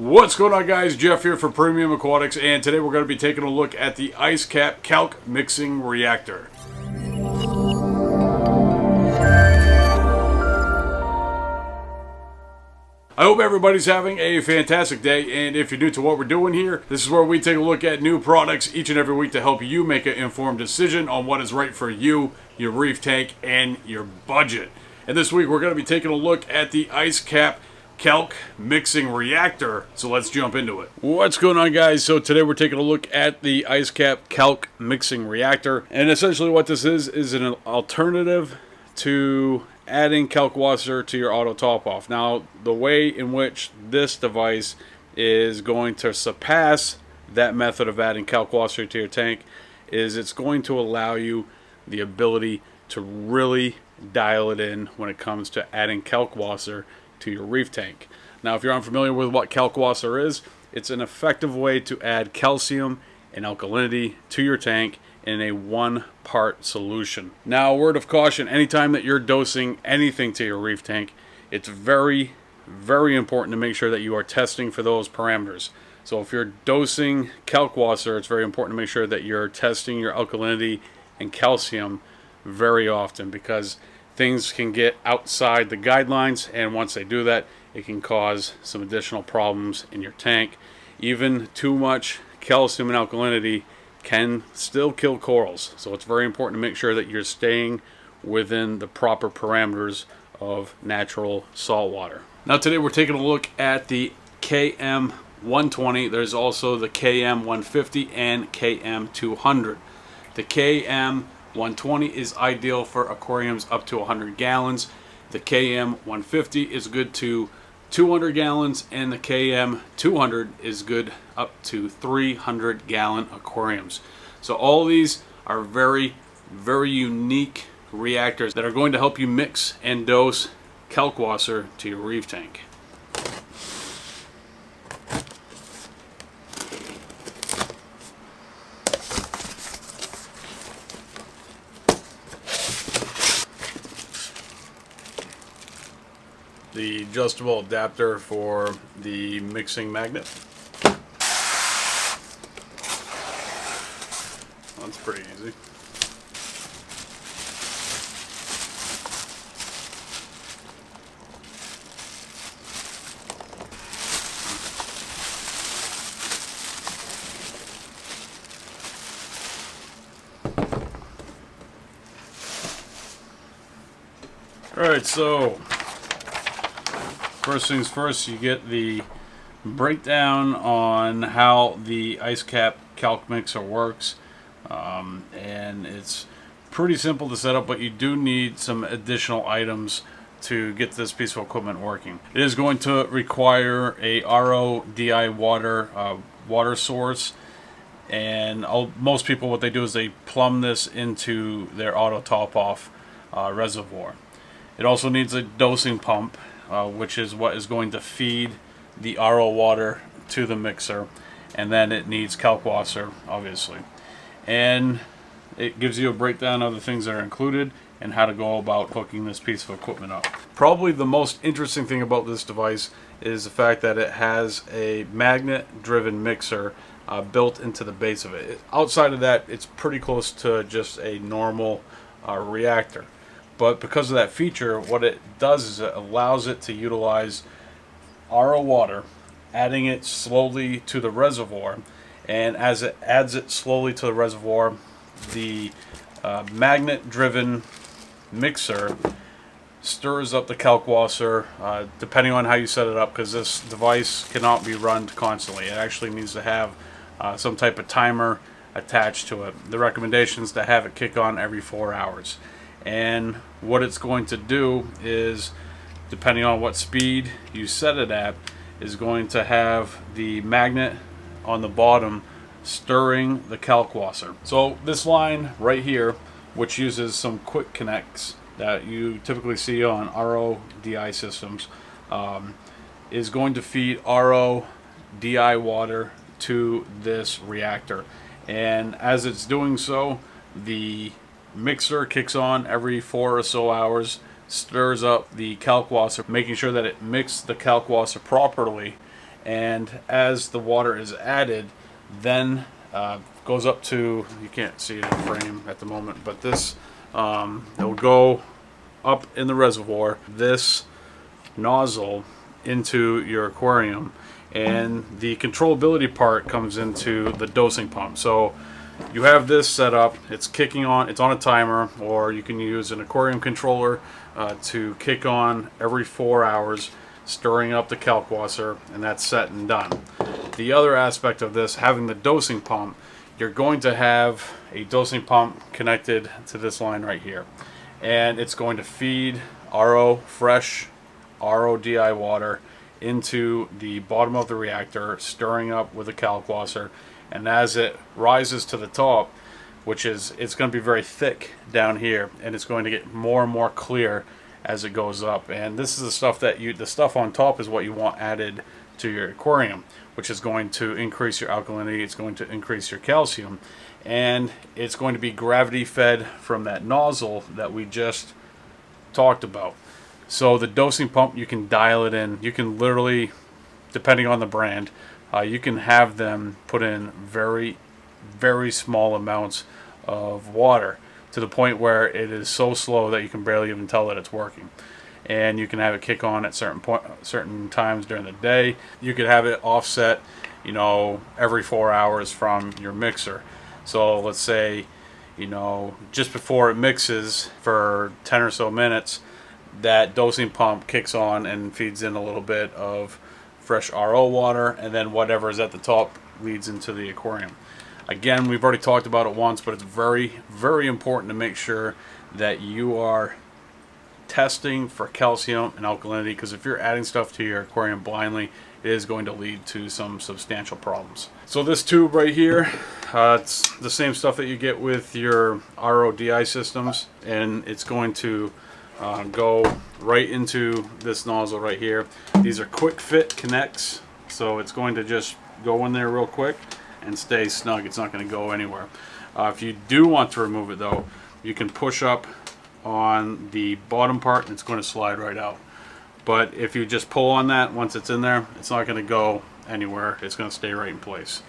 What's going on, guys? Jeff here for Premium Aquatics, and today we're going to be taking a look at the IceCap Kalk Mixing Reactor. I hope everybody's having a fantastic day, and if you're new to what we're doing here, this is where we take a look at new products each and every week to help you make an informed decision on what is right for you, your reef tank, and your budget. And this week we're going to be taking a look at the IceCap Kalk Mixing Reactor. So let's jump into it. What's going on, guys? So today we're taking a look at the IceCap Kalk Mixing Reactor. And essentially what this is an alternative to adding kalkwasser to your auto top off. Now, the way in which this device is going to surpass that method of adding kalkwasser to your tank is it's going to allow you the ability to really dial it in when it comes to adding kalkwasser to your reef tank. Now, if you're unfamiliar with what kalkwasser is, it's an effective way to add calcium and alkalinity to your tank in a one-part solution. Now, a word of caution, anytime that you're dosing anything to your reef tank, it's very, very important to make sure that you are testing for those parameters. So if you're dosing kalkwasser, it's very important to make sure that you're testing your alkalinity and calcium very often, because things can get outside the guidelines, and once they do that, it can cause some additional problems in your tank. Even too much calcium and alkalinity can still kill corals, so it's very important to make sure that you're staying within the proper parameters of natural salt water. Now, today we're taking a look at the KM120. There's also the KM150 and KM200. The KM120 is ideal for aquariums up to 100 gallons. The KM150 is good to 200 gallons, and the KM200 is good up to 300 gallon aquariums. So all these are very, very unique reactors that are going to help you mix and dose kalkwasser to your reef tank. The adjustable adapter for the mixing magnet. That's pretty easy. Alright, so first things first, you get the breakdown on how the IceCap Kalk Mixer works, and it's pretty simple to set up, but you do need some additional items to get this piece of equipment working. It is going to require a RO/DI water source, and most people, what they do is they plumb this into their auto top off reservoir. It also needs a dosing pump, which is what is going to feed the RO water to the mixer, and then it needs kalkwasser, obviously. And it gives you a breakdown of the things that are included and how to go about hooking this piece of equipment up. Probably the most interesting thing about this device is the fact that it has a magnet-driven mixer built into the base of it. Outside of that, it's pretty close to just a normal reactor. But because of that feature, what it does is it allows it to utilize RO water, adding it slowly to the reservoir. And as it adds it slowly to the reservoir, the magnet-driven mixer stirs up the kalkwasser, depending on how you set it up, because this device cannot be run constantly. It actually needs to have some type of timer attached to it. The recommendation is to have it kick on every 4 hours. And what it's going to do is, depending on what speed you set it at, is going to have the magnet on the bottom stirring the kalkwasser. So this line right here, which uses some quick connects that you typically see on RO/DI systems, is going to feed RO/DI water to this reactor. And as it's doing so, the mixer kicks on every 4 or so hours, stirs up the kalkwasser, making sure that it mixes the kalkwasser properly, and as the water is added, then goes up to, you can't see it in the frame at the moment, but this it'll go up in the reservoir, this nozzle into your aquarium, and the controllability part comes into the dosing pump. So you have this set up, it's kicking on, it's on a timer, or you can use an aquarium controller to kick on every 4 hours, stirring up the kalkwasser, and that's set and done. The other aspect of this, having the dosing pump, you're going to have a dosing pump connected to this line right here, and it's going to feed fresh RO/DI water into the bottom of the reactor, stirring up with a kalkwasser, and as it rises to the top, which is, it's going to be very thick down here, and it's going to get more and more clear as it goes up. And this is the stuff that the stuff on top is what you want added to your aquarium, which is going to increase your alkalinity, it's going to increase your calcium, and it's going to be gravity fed from that nozzle that we just talked about. So the dosing pump, you can dial it in. You can literally, depending on the brand, you can have them put in very, very small amounts of water to the point where it is so slow that you can barely even tell that it's working. And you can have it kick on at certain times during the day. You could have it offset, you know, every 4 hours from your mixer. So let's say, you know, just before it mixes for 10 or so minutes, that dosing pump kicks on and feeds in a little bit of fresh RO water, and then whatever is at the top leads into the aquarium. Again, we've already talked about it once, but it's very, very important to make sure that you are testing for calcium and alkalinity, because if you're adding stuff to your aquarium blindly, it is going to lead to some substantial problems. So this tube right here, it's the same stuff that you get with your RO/DI systems, and it's going to go right into this nozzle right here. These are quick fit connects, so it's going to just go in there real quick and stay snug. It's not going to go anywhere. If you do want to remove it though, you can push up on the bottom part and it's going to slide right out. But if you just pull on that, once it's in there, it's not going to go anywhere. It's going to stay right in place.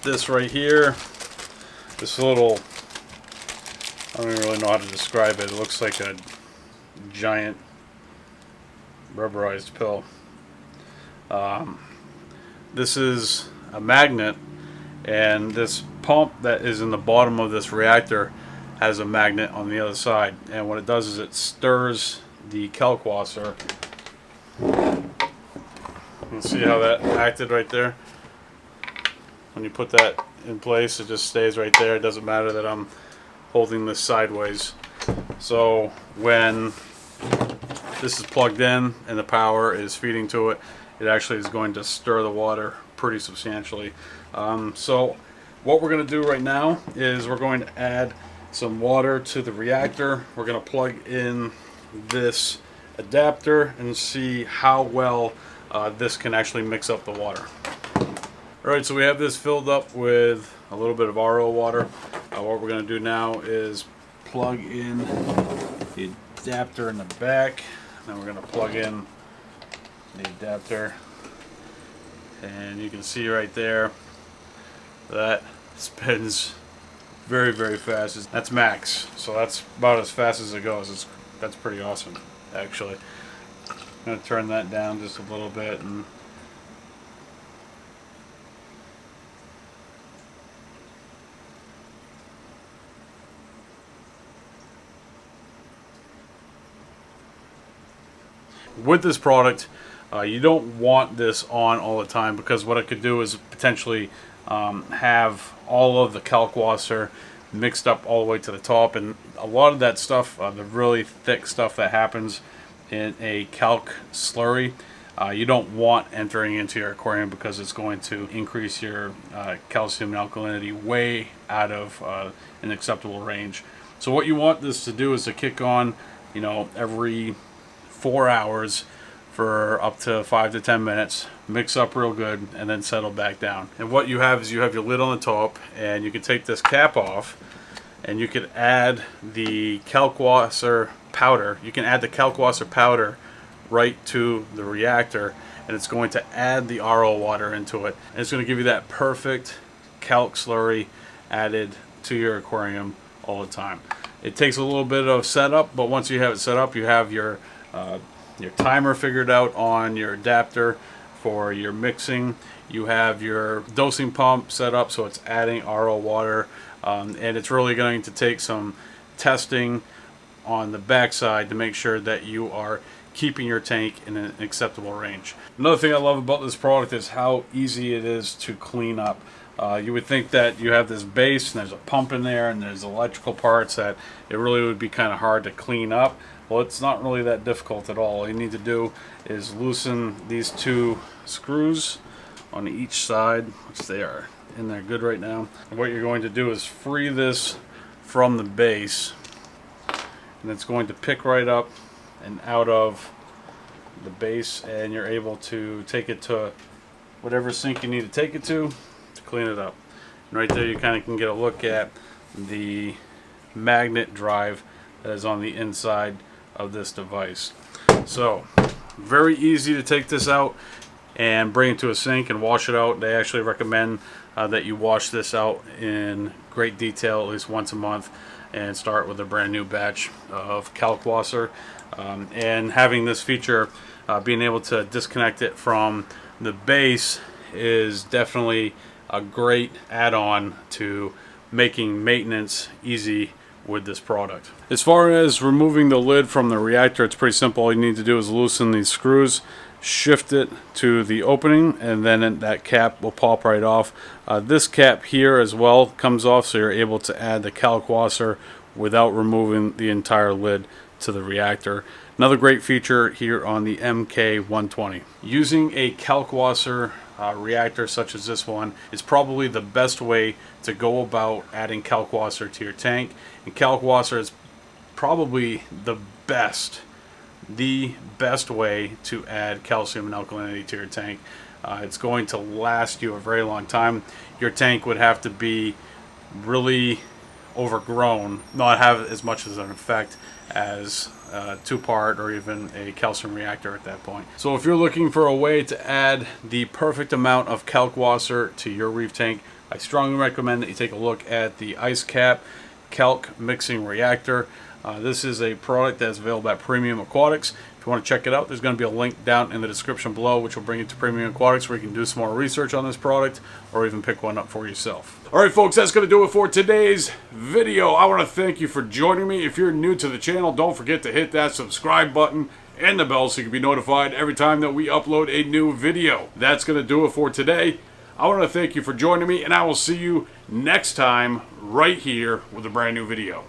This right here, this little, I don't even really know how to describe it. It looks like a giant rubberized pill. This is a magnet, and this pump that is in the bottom of this reactor has a magnet on the other side, and what it does is it stirs the kalkwasser. You see how that acted right there? When you put that in place, it just stays right there. It doesn't matter that I'm holding this sideways. So when this is plugged in and the power is feeding to it, it actually is going to stir the water pretty substantially. So what we're going to do right now is we're going to add some water to the reactor. We're going to plug in this adapter and see how well this can actually mix up the water. Alright, so we have this filled up with a little bit of RO water. What we're going to do now is plug in the adapter in the back. Then we're going to plug in the adapter, and you can see right there that spins very, very fast. That's max, so that's about as fast as it goes. That's pretty awesome, actually. I'm going to turn that down just a little bit, and with this product, you don't want this on all the time, because what it could do is potentially have all of the kalkwasser mixed up all the way to the top, and a lot of that stuff, the really thick stuff that happens in a kalk slurry, you don't want entering into your aquarium, because it's going to increase your calcium and alkalinity way out of an acceptable range. So what you want this to do is to kick on, you know, every 4 hours for up to 5 to 10 minutes, mix up real good, and then settle back down. And what you have is you have your lid on the top, and you can take this cap off, and you could add the kalkwasser powder. You can add the kalkwasser powder right to the reactor, and it's going to add the RO water into it, and it's going to give you that perfect calc slurry added to your aquarium all the time. It takes a little bit of setup, but once you have it set up, you have your timer figured out on your adapter for your mixing. You have your dosing pump set up so it's adding RO water, and it's really going to take some testing on the backside to make sure that you are keeping your tank in an acceptable range. Another thing I love about this product is how easy it is to clean up. You would think that you have this base and there's a pump in there and there's electrical parts that it really would be kind of hard to clean up. Well, it's not really that difficult at all. All you need to do is loosen these two screws on each side, which they are in there good right now. And what you're going to do is free this from the base, and it's going to pick right up and out of the base, and you're able to take it to whatever sink you need to take it to clean it up. And right there you kind of can get a look at the magnet drive that is on the inside of this device. So very easy to take this out and bring it to a sink and wash it out. They actually recommend that you wash this out in great detail at least once a month and start with a brand new batch of Kalkwasser. And having this feature, being able to disconnect it from the base, is definitely a great add-on to making maintenance easy with this product. As far as removing the lid from the reactor, it's pretty simple. All you need to do is loosen these screws, shift it to the opening, and then that cap will pop right off. This cap here as well comes off, so you're able to add the Kalkwasser without removing the entire lid to the reactor. Another great feature here on the MK120. Using a Kalkwasser reactor such as this one is probably the best way to go about adding Kalkwasser to your tank. And Kalkwasser is probably the best way to add calcium and alkalinity to your tank. It's going to last you a very long time. Your tank would have to be really overgrown, not have as much as an effect as two-part or even a calcium reactor at that point. So if you're looking for a way to add the perfect amount of Kalkwasser to your reef tank, I strongly recommend that you take a look at the IceCap Kalk Mixing Reactor. This is a product that's available at Premium Aquatics. If you want to check it out, there's going to be a link down in the description below, which will bring you to Premium Aquatics, where you can do some more research on this product or even pick one up for yourself. Alright folks, that's going to do it for today's video. I want to thank you for joining me. If you're new to the channel, don't forget to hit that subscribe button and the bell so you can be notified every time that we upload a new video. That's going to do it for today. I want to thank you for joining me, and I will see you next time right here with a brand new video.